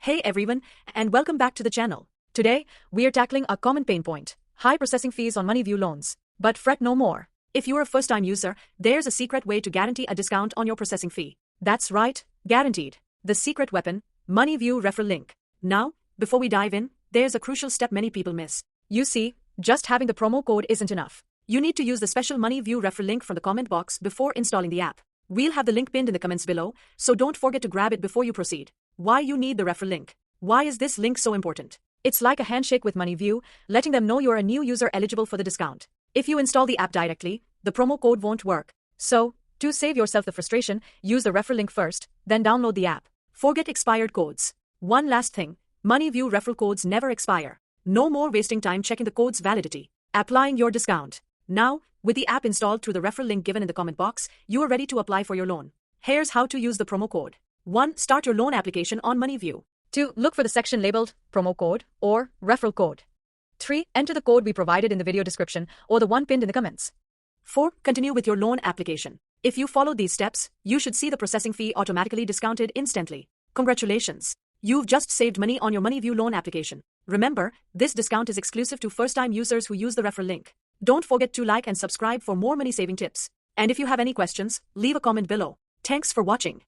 Hey everyone, and welcome back to the channel. Today, we are tackling a common pain point, high processing fees on Moneyview loans. But fret no more. If you're a first-time user, there's a secret way to guarantee a discount on your processing fee. That's right, guaranteed. The secret weapon, Moneyview referral link. Now, before we dive in, there's a crucial step many people miss. You see, just having the promo code isn't enough. You need to use the special Moneyview referral link from the comment box before installing the app. We'll have the link pinned in the comments below, so don't forget to grab it before you proceed. Why you need the referral link? Why is this link so important? It's like a handshake with Moneyview, letting them know you're a new user eligible for the discount. If you install the app directly, the promo code won't work. So, to save yourself the frustration, use the referral link first, then download the app. Forget expired codes. One last thing, Moneyview referral codes never expire. No more wasting time checking the code's validity. Applying your discount. Now, with the app installed through the referral link given in the comment box, you are ready to apply for your loan. Here's how to use the promo code. 1. Start your loan application on Moneyview. 2. Look for the section labeled promo code or referral code. 3. Enter the code we provided in the video description or the one pinned in the comments. 4. Continue with your loan application. If you follow these steps, you should see the processing fee automatically discounted instantly. Congratulations! You've just saved money on your Moneyview loan application. Remember, this discount is exclusive to first-time users who use the referral link. Don't forget to like and subscribe for more money-saving tips. And if you have any questions, leave a comment below. Thanks for watching.